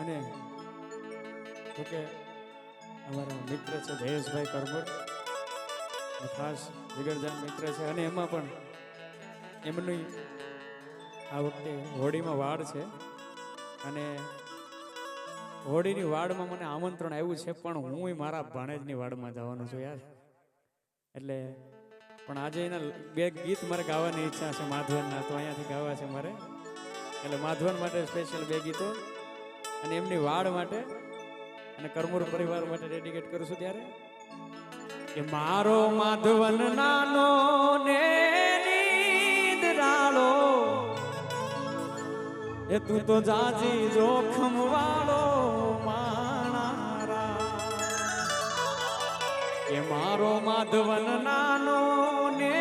અને જોકે અમારા મિત્ર છે જયેશભાઈ કરમોર, ખાસ વિગરજાન મિત્ર છે. અને એમાં પણ એમની આ વખતે હોળીમાં વાડ છે અને હોળીની વાડમાં મને આમંત્રણ આવ્યું છે, પણ હું મારા ભાણેજની વાડમાં જવાનું છું યાર. એટલે પણ આજે એના બે ગીત મારે ગાવાની ઈચ્છા છે માધવનના, તો અહીંયાથી ગાવા છે મારે. એટલે માધવન માટે સ્પેશિયલ બે ગીતો અને એમની વાડ માટે અને કરમોર પરિવાર માટે ડેડિકેટ કરું છું. ત્યારે કે મારો માધવન નાનો ને નીંદરાળો, એ તું તો જાજી જોખમ વાળો માણારા. કે મારો માધવન નાનો ને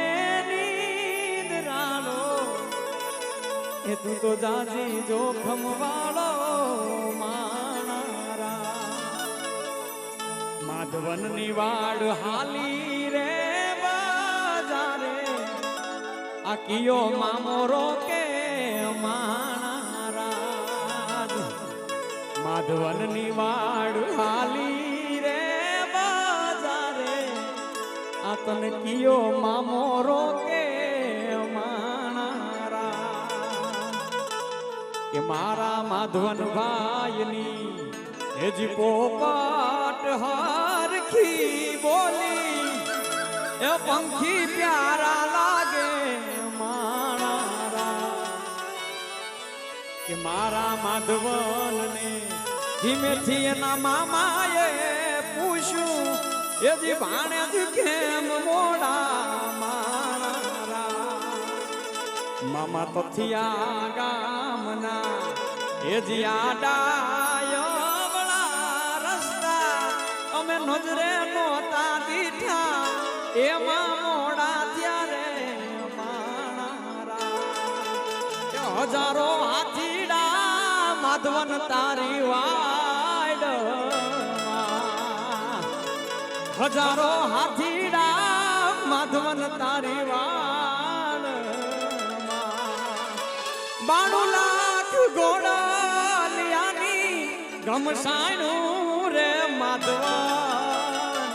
નીંદરાળો, એ તું તો જાજી જોખમ વાળો માણારા. માધવનની વાડ હાલી રે બજારે, આ કિયો મામોરો કે માણારા. માધવનની વાડ હાલી રે બજારે, આ તને કિયો મામોરો કે માણારા. કે મારા માધવન ભાઈની એજી પોપટ હરખી બોલી, એ પંખી પ્યારા લાગે માણારા. કે મારા માધવનને ધીમેથી એના મામાએ પૂછ્યું, એજી ભાણેજ કેમ મોડા માણારા. મામા તો થયા ગામના એજી આડાયવળા રસ્તા, અમે નજરે નોતા દીઠા એમાં મોડા ત્યારે માણારા. હજારો હાથીડા માધવન તારી વાડ, હજારો હાથીડા માધવન તારી વાડ. 92 લાખ ગોળલિયાની ગમસાણું રે માધવન,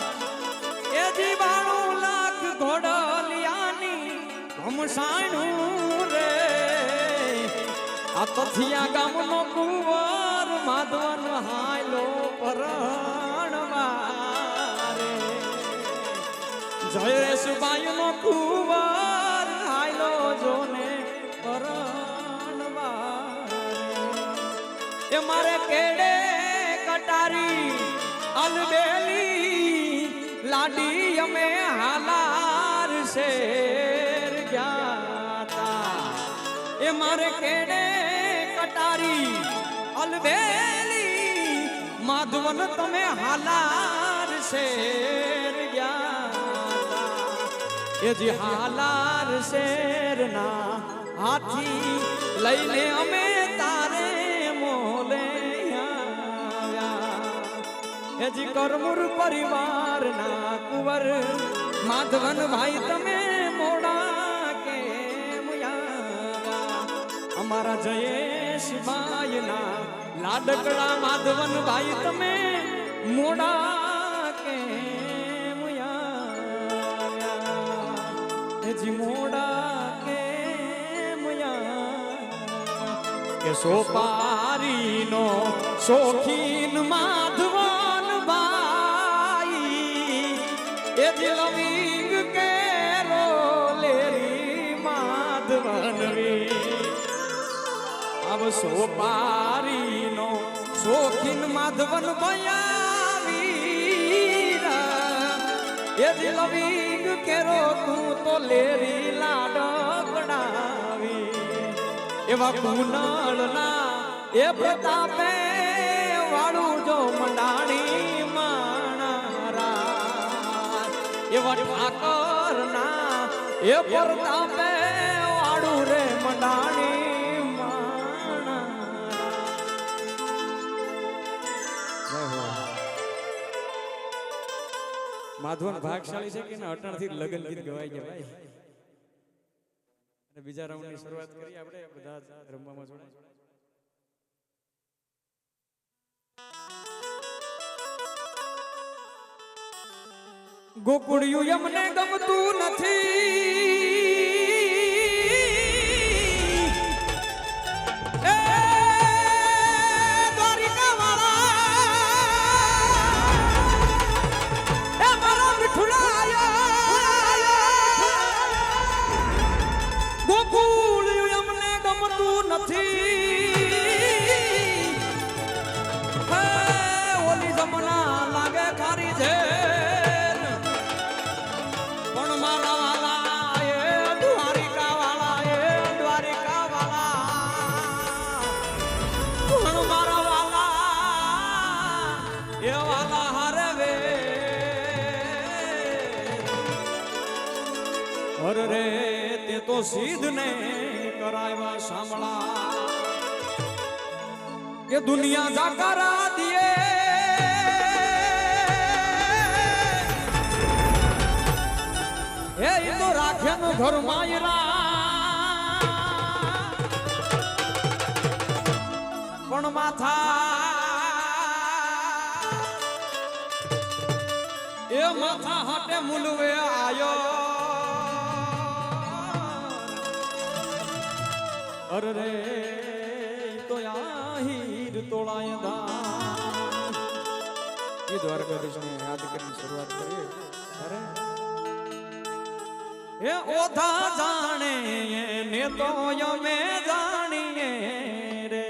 એ જી 92 લાખ ગોળલિયાની ગમસાણું રે. આ તથિયા ગામનો કુંવર માધવન હાયલો પરણવા રે. જયેશબાઈનો કુંવર હાયલો જોને પરણવા રે. એ મારે કેડે કટારી અલબેલી લાડી અમે હાલાર શેર ગયા. એ મારે કેડે કટારી અલબેલી માધવન તમે હાલાર શેર ગયા. એ જે હાલાર શેર ના હાથી લઈને અમે તારે મોલે આવ્યા. એ જે કરમુર પરિવાર ના કુંવર માધવન ભાઈ તમે મોડા કેમ આવ્યા. અમારા જયેશભાઈ ના લાડકડા માધવન ભાઈ તમે મોડા કેમ આવ્યા. જી મોડા કેમ આવ્યા. કે સોપારીનો શોખીન માધવન ભાઈ, એ દિલવિંગ કેરો લેરી માધવન વી. अब સોપારીનો શોખીન માધવન ભયાવીરા, એ દિલવિંગ કેરો તું તો લેરી લાડકડાવી. એવા કુનળના એ પ્રતાપે વાળું જો મંડાણી માણારા. એવા ઠાકરના એ પ્રતાપે વાળું રે મંડાણી. માધવન ભાગશાળી છે કે અટણથી લગ્ન ગીત ગવાઈ ગયા ભાઈ. અને બીજા રાઉન્ડની શરૂઆત કરી આપણે બધા રમવામાં જોડાય. ગોકુળિયું એમને ગમતું નથી એ દ્વારિકા વાળા એ મારા મિઠુડા ગોકુળિયું એમને ગમતું નથી ઓલી જમના લાગે ખારી છે અરે રે તે તો સિદ્ધ ને કરાવ્યા સાંભળા કે દુનિયા જાકારા દિયે એ તો રાખ્યાનું ઘર માયરા પણ માથા એ માથા હાટે મુલવે આયો અરે રે તો આહીર તોળાયદા એ દ્વારકાધીશને યાદ કરીને શરૂઆત કરીએ અરે એ ઓધા જાણે ને તો અમે જાણીએ રે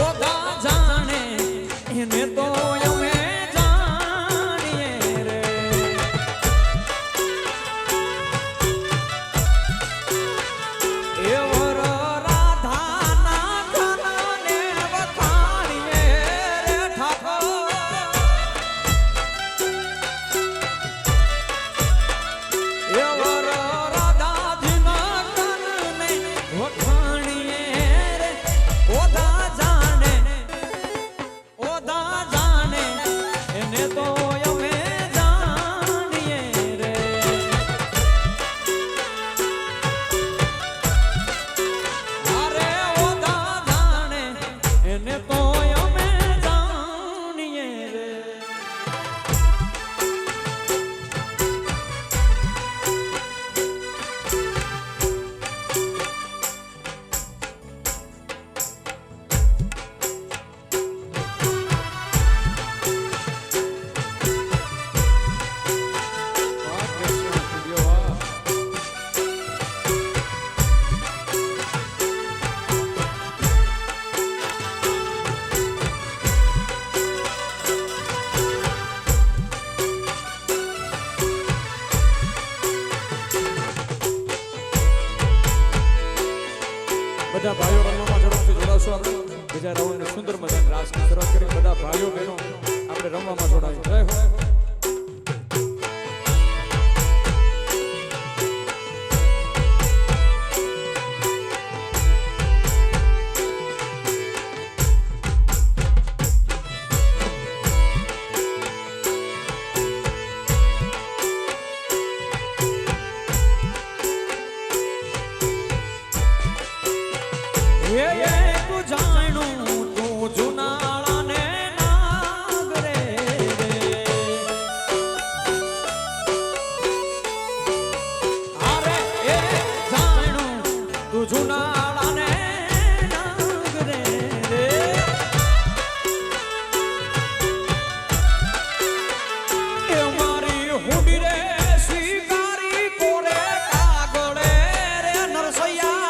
ઓધા જાણે ને તો અમે જાણીએ રે એવર રાધાના ઘરને વખાણીએ રે ઠાકોર બધા ભાઈઓ રમવામાં ઝડપથી જોડાશો આપણે બીજા રાઉન્ડ સુંદર મજાની રાસની શરૂઆત કરી બધા ભાઈઓ બહેનો આપણે રમવામાં જોડાય જય હો તું જાણું તું જુનાળાને નાગરે અરે એ જાણું તું જુનાળાને નાગરે એ મારી હુડી રે સ્વીકારી કોરે કાગળે રે નરસૈયા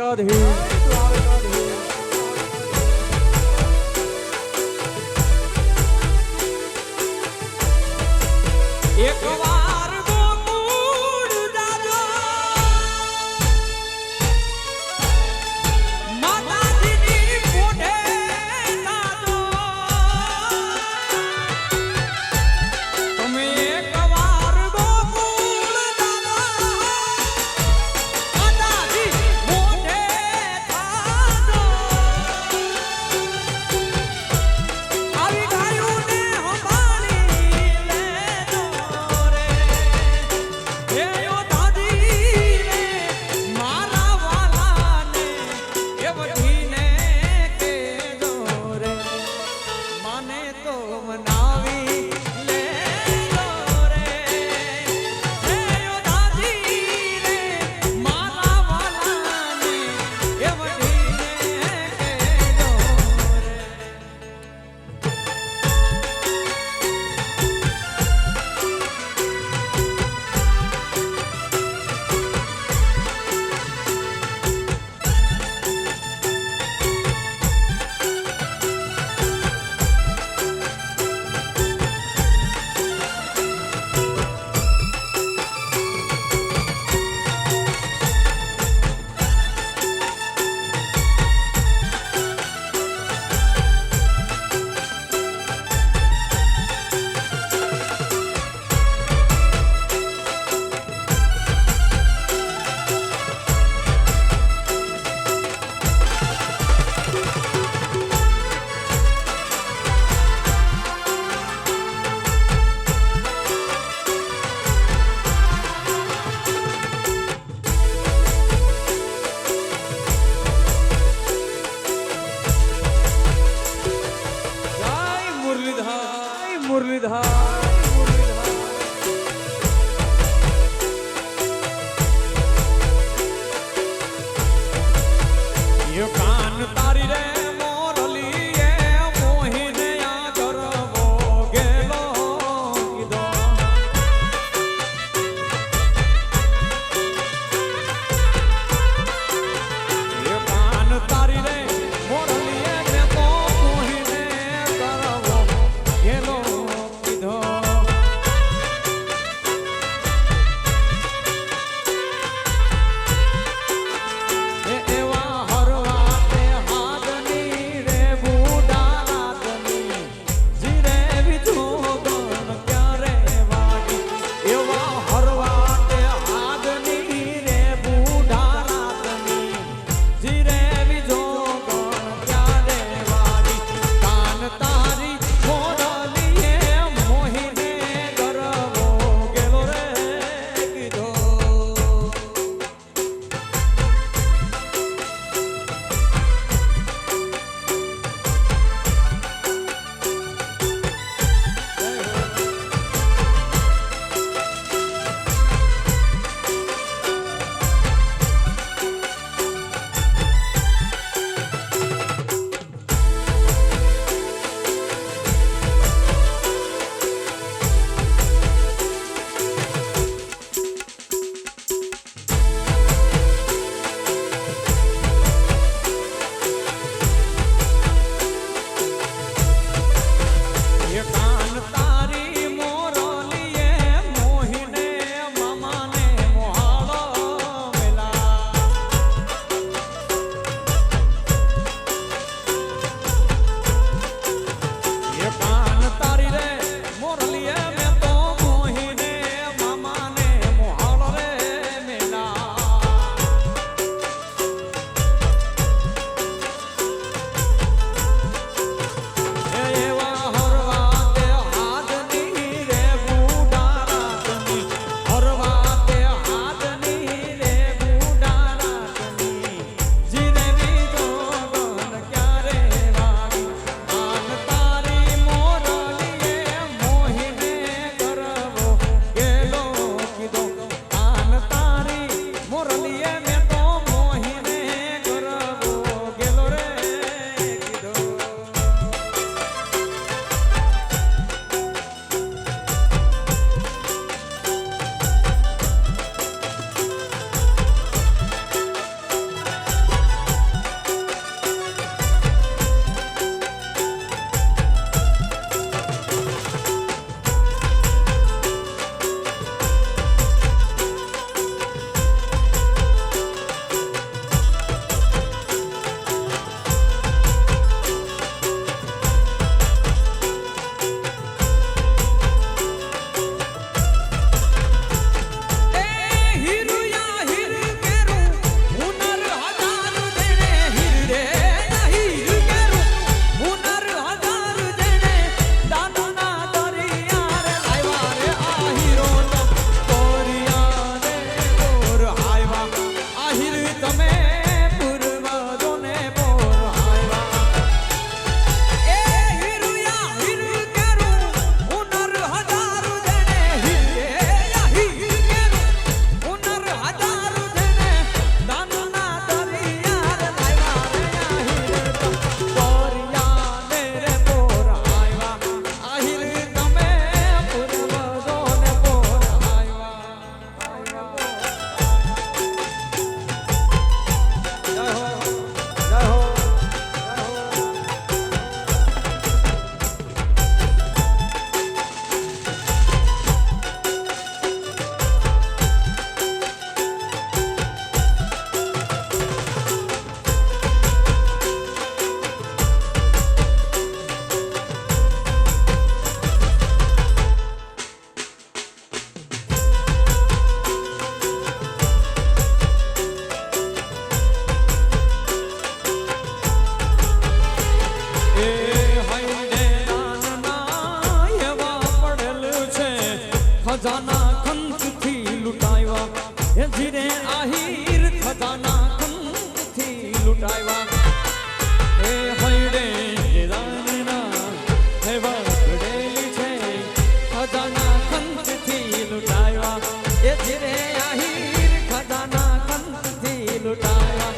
દ્વારકાધીશ એક વાર ગોકુળ જાજો માતાજીની મોઢે જાજો તમે એક વાર ગોકુળ જાજો માતાજી મોઢે જાજો આવી ગાયુંને સંભાળી લેજો કીધો એ હૈડે નાનના એવા પડેલ છે ખજાના ખંતથી લૂંટાવ્યા એ ધીરે આહીર ખજાના ખંતથી લૂંટાવ્યા એ હૈડે નાનના એવા પડેલ છે ખજાના ખંતથી લૂંટાવ્યા એ ધીરે આહીર ખજાના ખંતથી લૂંટાવ્યા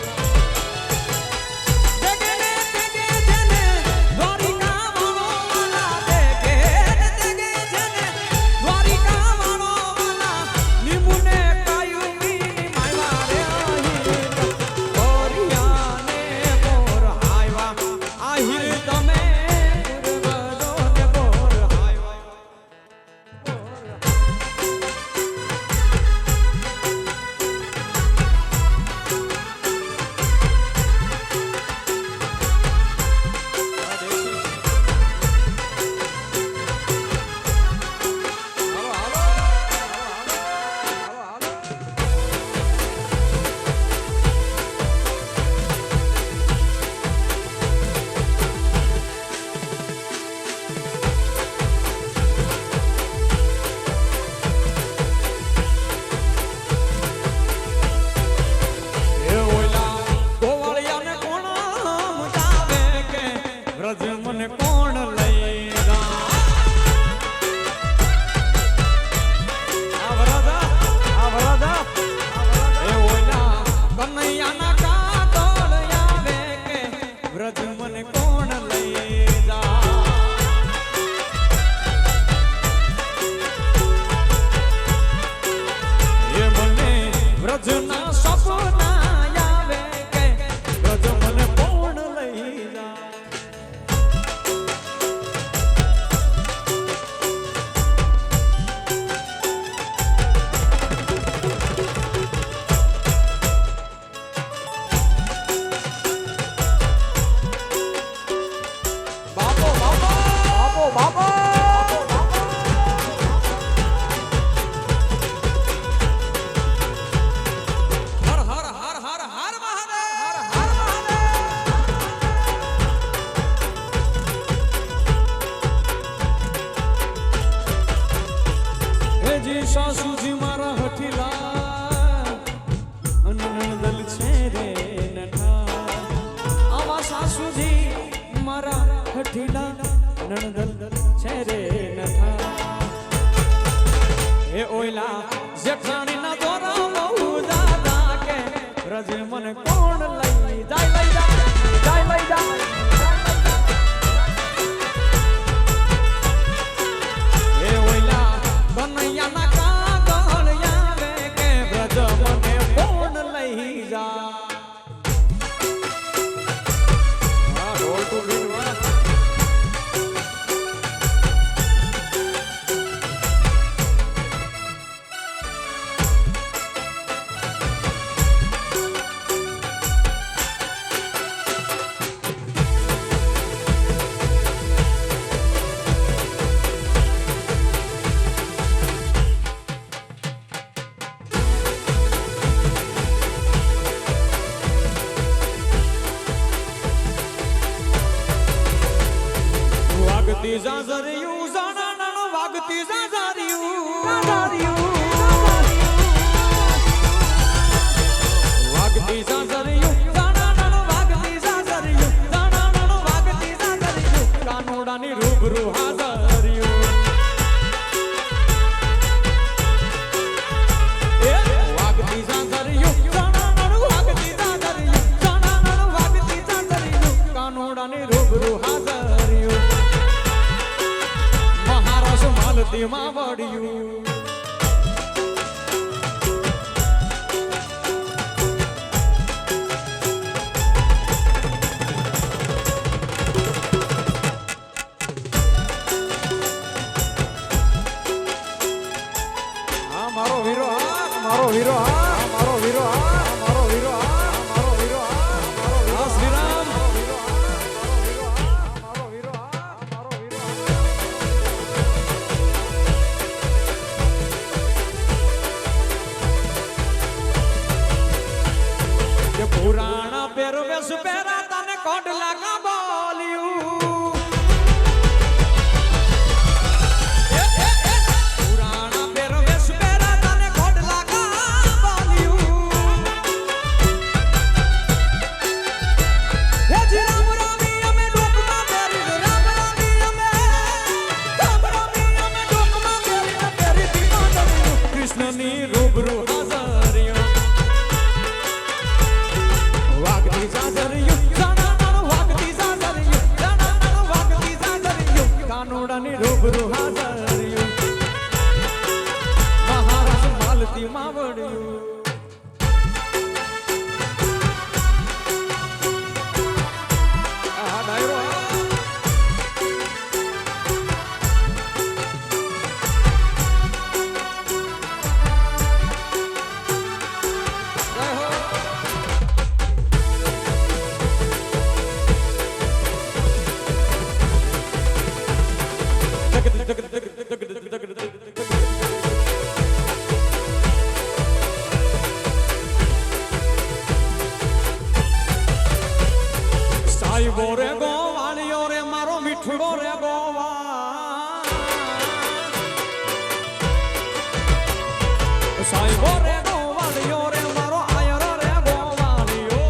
સાસુજી મારા હઠીલા અનનદલ છે રે નઠા આવા સાસુજી મારા હઠીલા નણદલ છે રે નઠા એ ઓયલા જેઠાણી ના દોરા બહુ દાદા કે રજ મને કોણ લઈ જાય લઈ જાય એ ઓયલા કનૈયાના વાગતી ઝાઝરિયું ઝાણાનો વાગતી ઝાઝરિયું વાગતી ઝાઝરિયું ઝાણાનો વાગતી ઝાઝરિયું ઝાણાનો વાગતી ઝાઝરિયું કાનોડાની રૂબરૂ હાજરિયું એ વાગતી ઝાઝરિયું ઝાણાનો વાગતી ઝાઝરિયું ઝાણાનો વાગતી ઝાઝરિયું કાનોડાની રૂબરૂ હાજરિયું તેમાં વળ્યું આ મારો વીરો મારો વીરો મારો વીરો મારો વીરો મારો વીરો મારો શ્રી રામ રૂબરૂ હાજર્યું મહારાજ માલતી માવડ્યું આ ડાયરો સાઈબો રે ગોવાળિયો રે મારો મીઠડો રે ગોવા સાઈબો રે ગોવાળિયો રે મારો આયર રે ગોવાળિયો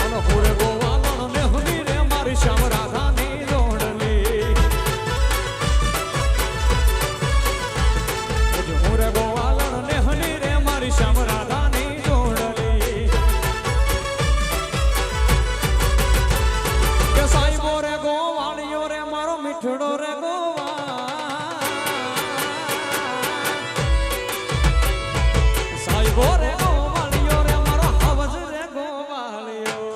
અને હુરે ગોવાળો ને હુની રે મારી શ્યામ રાધાની જોડલી હુરે ગોવાળો ને હુની રે મારી શ્યામ રાધાની મીઠડો રે ગોવા સાઈબો રે ગોવાળિયો રે મારો હવજ રે ગોવાળિયો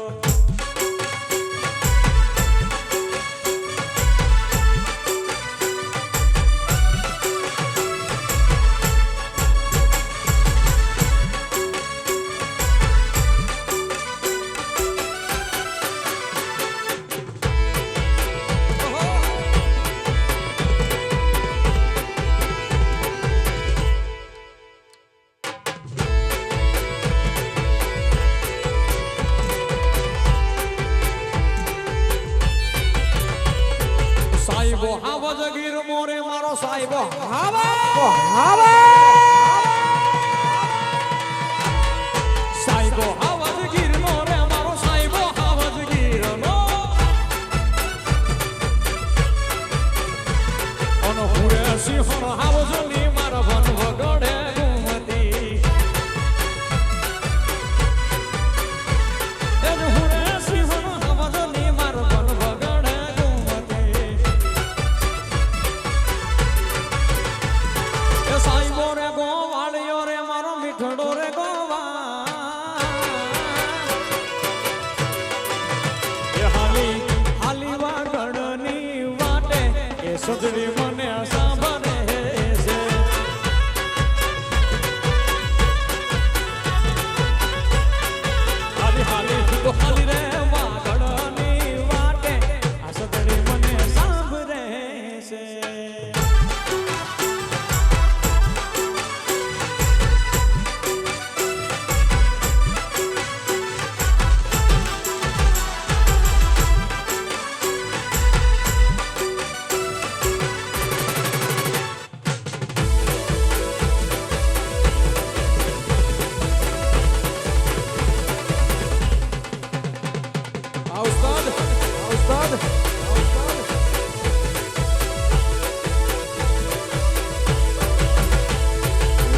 સાઈબો હાવજ ગીર મોરે મારો સાઈબો હાવે સાઈબો હાવજ ગીર મોરે મારો સાઈબો હાવજ ગીર નો અન હુરે સિંહણ હાવજ ની માર વન વગડે ગુમતી એન હુરે સિંહણ હાવજ ની માર વન વગડે સાઈબો રે ગોવાળિયો રે મારો મીઠડો રે ગોવા એ હાલી હાલી વાગડની વાટે એ સજડી મને સાંભળે છે હાલી હાલી તો હાલી રે વાગડની વાટે આ સજડી મને સાંભળે છે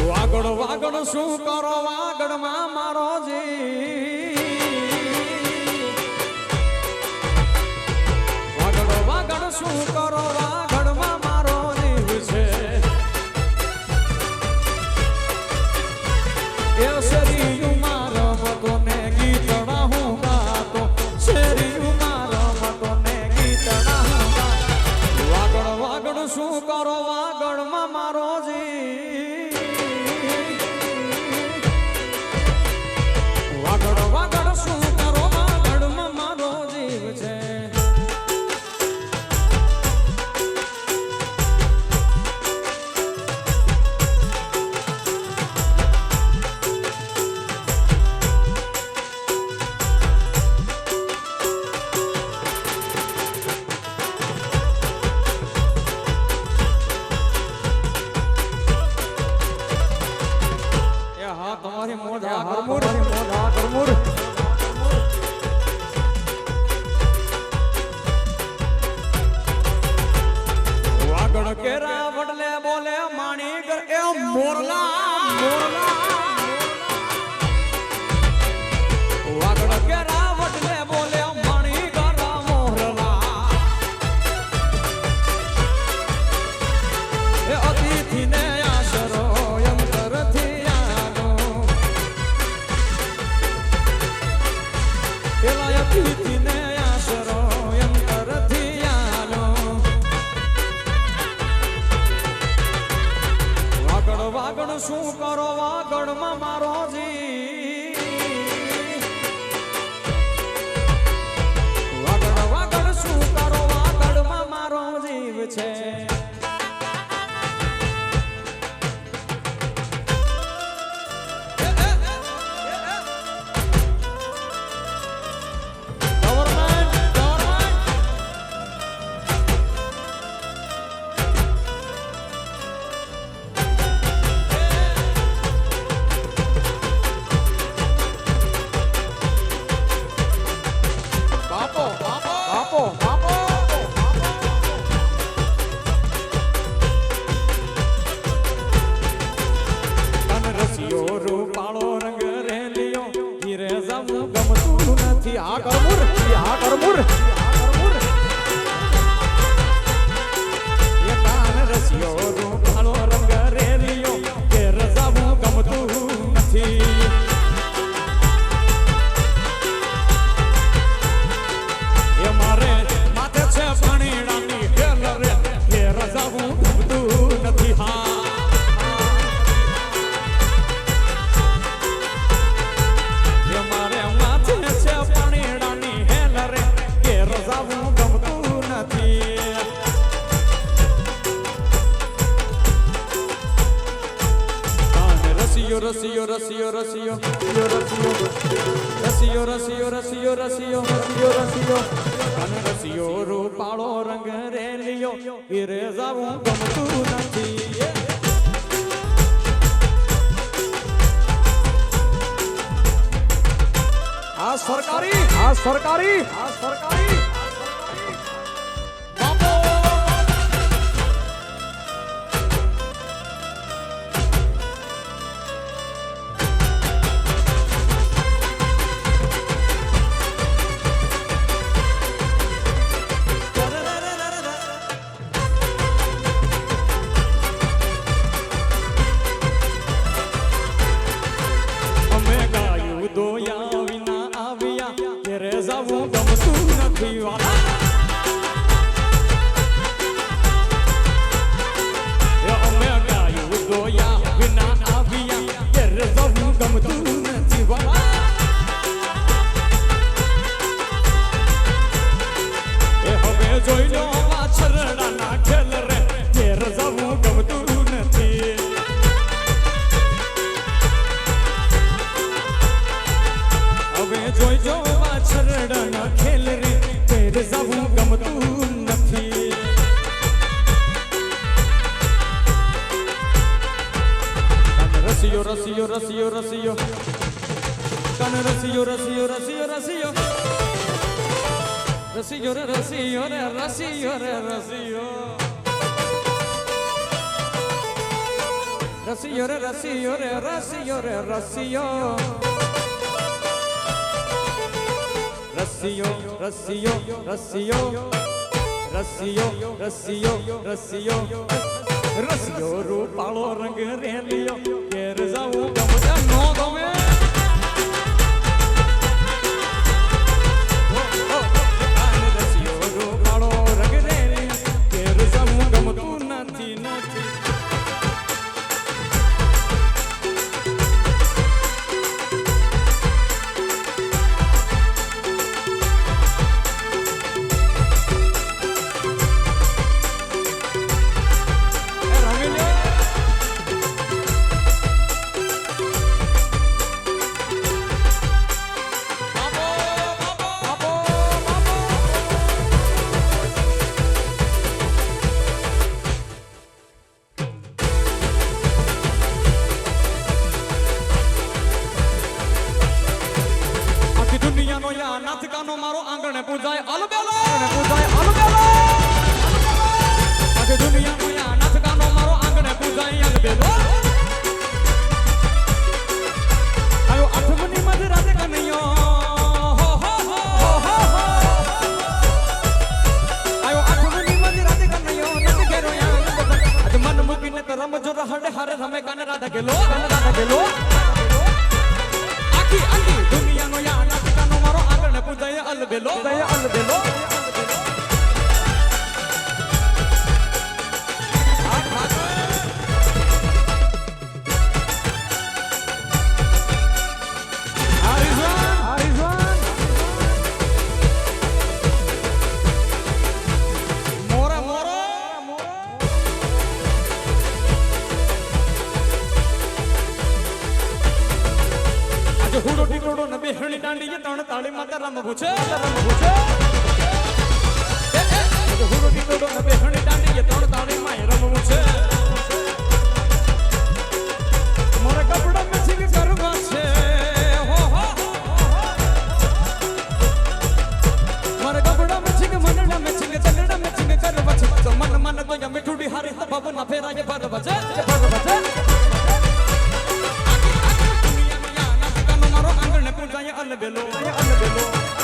વાગડ વાગડ શું કરો વાગડમાં મારો જી વાગડ વાગડ શું કરો વાગડમાં મારો જીવ છે એ શરીર મારો મતો ને ગીતડા હું ગાતો શરીર મારો મતો ને ગીતડા હું ગાતો વાગડ વાગડ શું કરો વાગડમાં મારો જી પેલા અતિથિને આશરો અંતરથી આલો વાગડ વાગડ શું કરો વાગડમાં મારો જી વાગડ વાગડ શું કરો વાગડમાં મારો જીવ છે રસિયો રસિયો રસિયો રસિયો રસિયો રસિયો રસિયો રસિયો રસિયો કન રસિયો રૂપાળો રંગ રેલિયો હીરે જાવું ગમતું નથી આ સરકારી આ સરકારી આ સરકારી રસિયો રસિયો રસિયો કન રસિયો રસિયો રસિયો રસિયો રસિયો રે રસિયો રે રસિયો રે રસિયો રસિયો રે રસિયો રે રસિયો રે રસિયો રસિયો રસિયો રસિયો રસિયો રસિયો રસિયો રસિયો રૂપાળો રંગ રેલિયો ઘેર જાવું ગમે નો ગમે રસિયો રૂપાળો રંગ રેલિયો ઘેર જાવું ગમતું નથી નથી નાથકાનો મારો આંગણે પૂજાય અલબેલો આખી દુનિયાનો યા નાથકાનો મારો આંગણે પૂજાય અલબેલો આયો આઠમની મધ રાતે કનૈયો આયો આઠમની મધ રાતે કનૈયો નંદ ઘેરો યા આજ મન મૂકીને તો રમજો રહડે હારે રમે કાન રાધા ગેલો આખી દુનિયાનો યા નાથકાનો મારો આંગણે અલબેલો અલબેલો હુડો ટીટોડો ને બેહણી દાંડી ત્રણ તાળી માતા રમ પૂછે હુડો ટીટોડો ને બેહણી દાંડી ત્રણ તાળી માં રમવું છે મોરે કપડા મેચિંગ કરવા છે હો હો મોરે કપડા મેચિંગ મનડા મેચિંગ ચંગડા મેચિંગ કરવા છે તો મન મન તો યા મીઠુડી હારી તો ભાવના ફેરાય પર બચે અલબેલો અલબેલો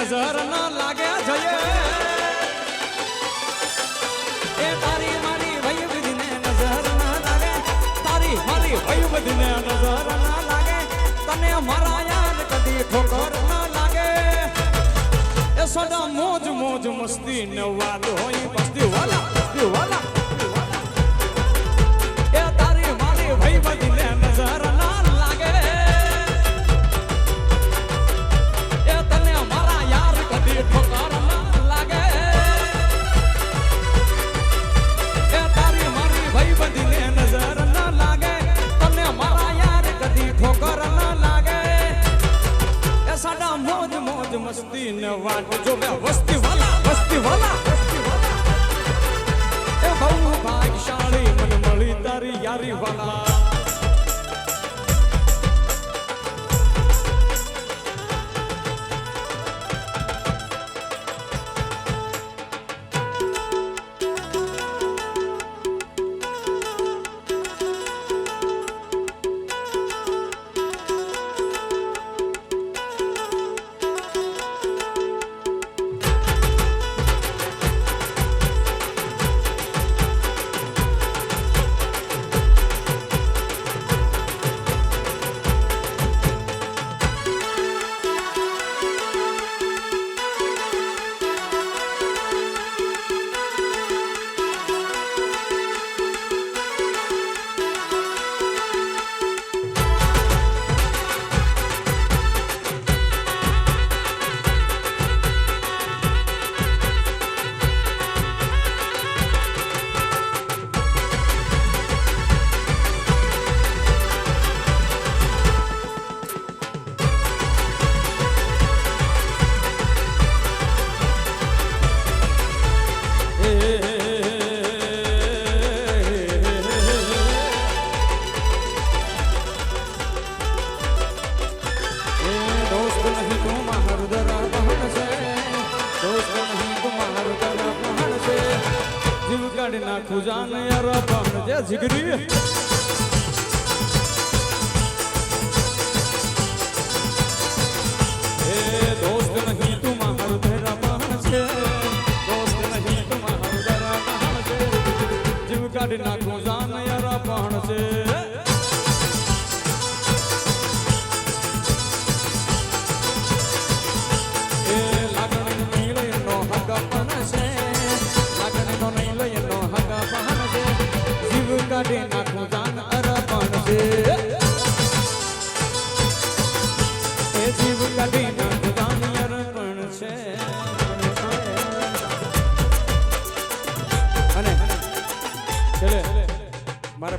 નજર ન લાગે જઈએ એ તારી મારી ભઈ બધીને નજર ન લાગે તારી મારી ભઈ બધીને નજર ન લાગે તને મારા યાર કદી ઠોકર ન લાગે એ સદા મોજ મોજ મસ્તી ને વાત હોય બસ્તી વાલા એ તારી મારી ભઈ બધીને નજર ન લાગે ઠોકર ન લાગે એ તારી મારી ભાઈ બધીને નજર ન લાગે તને મારા યાર કદી ઠોકર ન લાગે એ સાડા મોજ મોજ મસ્તી ને વાટ જોવે વસ્તી વાલા એ બહુ ભાગ્યશાળી મન મળી તારી યારી વાલા નાખું જાન યાર પણ જે જીગરી એ દોસ્ત નહીં તું મારું ધરા પણ છે દોસ્ત નહીં તું મારું ધરા પણ છે જીવ કાઢી નાખું જાન યાર પણ છે એ લાગણી નીળે નો હક પણ છે લાગણી નો નહીં લઈ નો હક પણ છે જીવ કાઢી નાખું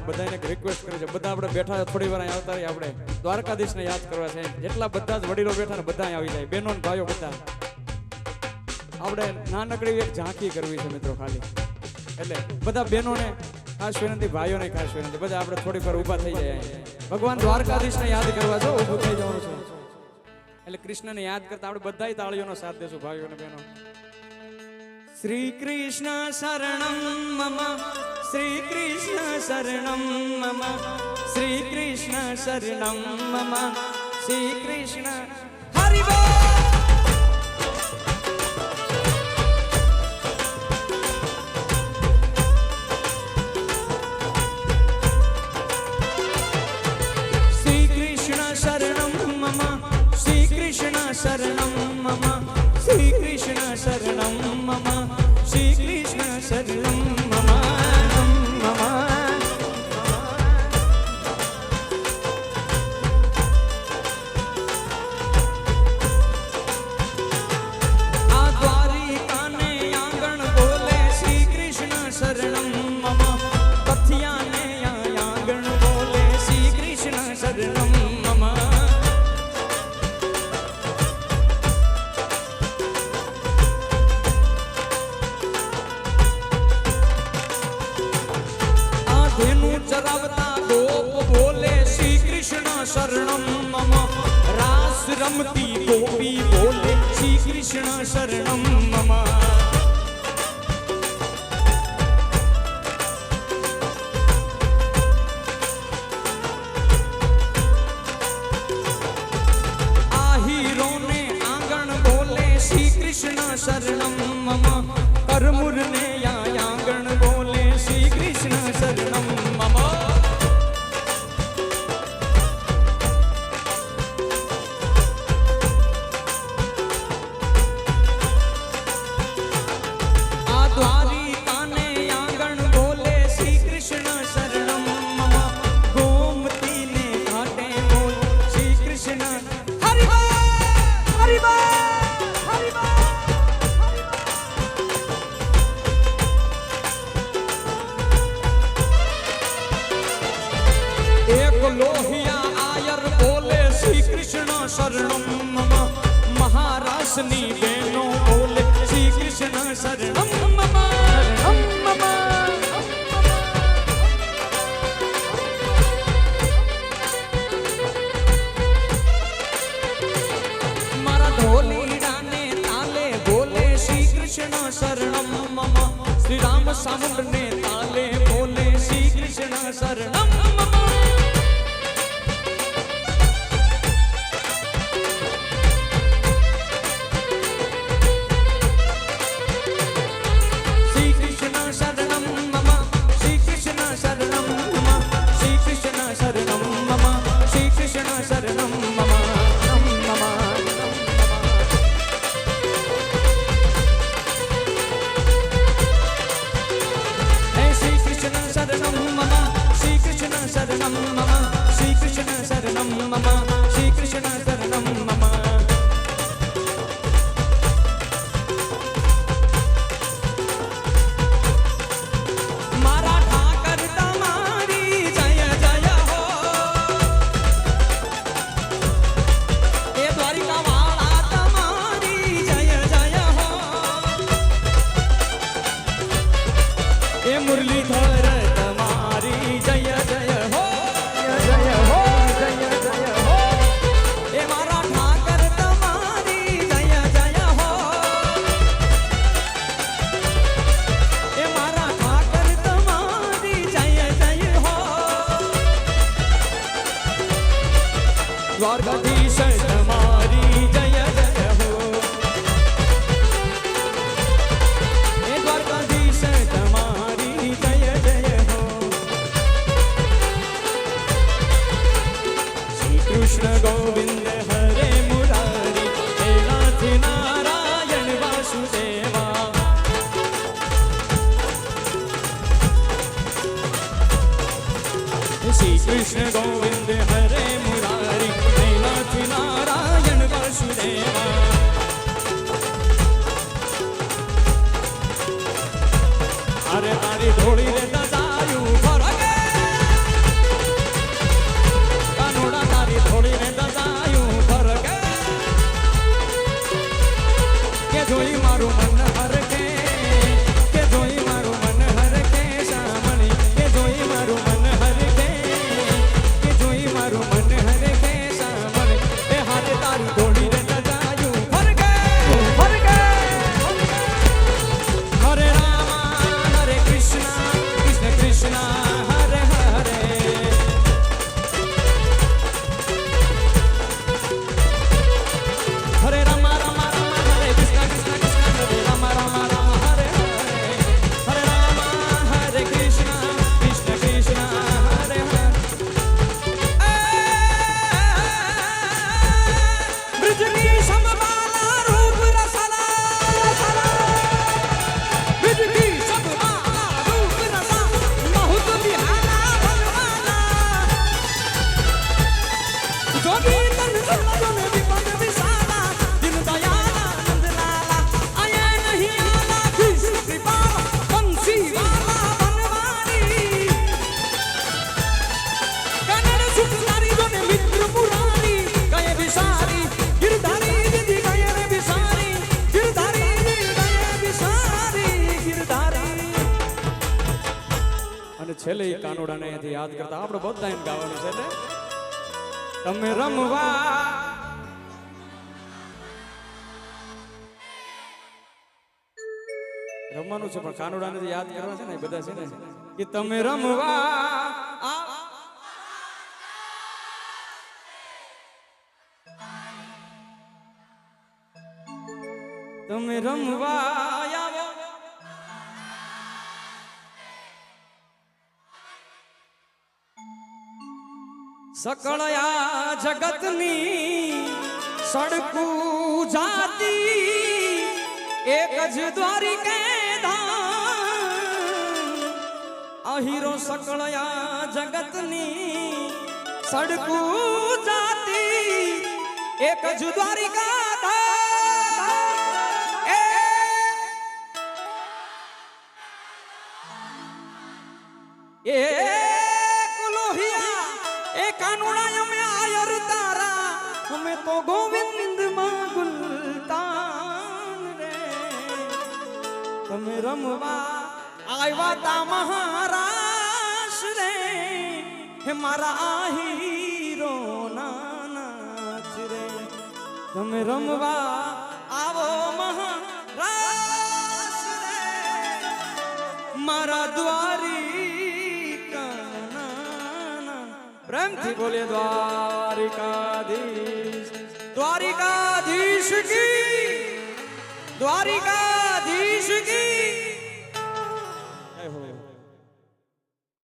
બધાને એક રિક્વેસ્ટ કરી છે, બધા આપણે બેઠા થોડી વાર અહીં આવતા રહીએ, આપણે દ્વારકાધીશને યાદ કરવા છે. જેટલા બધા જ વડીલો બેઠા ને બધા અહીં આવી જાય, બહેનો ને ભાઈઓ બધા. આપણે નાનકડી એક ઝાંખી કરવી છે મિત્રો ખાલી, એટલે બધા બહેનોને ખાસ વિનંતી, ભાઈઓને ખાસ વિનંતી, બધા આપણે થોડી વાર ઊભા થઈ જાય. ભગવાન દ્વારકાધીશને યાદ કરવા છો, ઊભું થઈ જવાનું છે. એટલે કૃષ્ણને યાદ કરતા આપણે બધા તાળીઓનો સાથ દેશું ભાઈઓ અને બહેનો. શ્રી કૃષ્ણ શરણમ મમ, શ્રી કૃષ્ણ શરણમ મમ, શ્રી કૃષ્ણ શરણમ મમ, શ્રી કૃષ્ણ હરિ બોલ. शरणं मम श्री कृष्ण शरणं मम श्री कृष्ण शरणं मम मम. आ द्वारिका ने आंगण बोले श्री कृष्ण शरणं मम, कथिया ने आंगण बोले श्री कृष्ण शरणं मम. चरावता गोप बोले श्री कृष्ण शरणं मम, रास रमती गोपी बोले श्री कृष्ण शरणं मम. आहीरों ने आंगन बोले श्री कृष्ण शरणं मम, करमुर ने आंगन बोले श्री कृष्ण शरणं मम. द्वारिका ने आंगन बोले श्री कृष्ण शरणं मम, गोमती ने घाटे बोले श्री कृष्ण हरि बोल हरि बोल हरि बोल. एक लोहिया आयर बोले श्री कृष्ण शरणं मम, महाराष्ट्रनी बहनों बोले श्री कृष्ण शरणं मम शरणं मम. मारा ढोलीड़ा ने ताले बोले श्री कृष्ण शरणं मम, श्री राम सामुंड ने ताले बोले श्री कृष्ण शरणं मम. शरणं છેલ્લે ઈ કાનુડાને અહીંયાથી યાદ કરતા આપણે બધા એને ગાવાનું છે એટલે તમે રમવા રમવાનું છે પણ કાનુડાને જે યાદ કરવા છે ને એ બધા છે ને કે તમે રમવા તમે રમવા આવો સકળયા જગતની સડકું જાતી એક જ દ્વારિકે ધામ અહીરો સકળયા જગતની સડકું જાતી એક જ દ્વારિકા ધામ એ કાનુડા અમે આયર તારા અમે તો ગોવિંદ માં ગુલતાન રે તમે રમવા આવ્યા તા મહારાજ રે હે મારા આહીરો નાનાચ રે તમે રમવા આવો મહારાજ રે મારા દ્વારી પ્રેમથી બોલે દ્વારિકાધીશ દ્વારિકાધીશ કી દ્વારિકાધીશ કી જય હો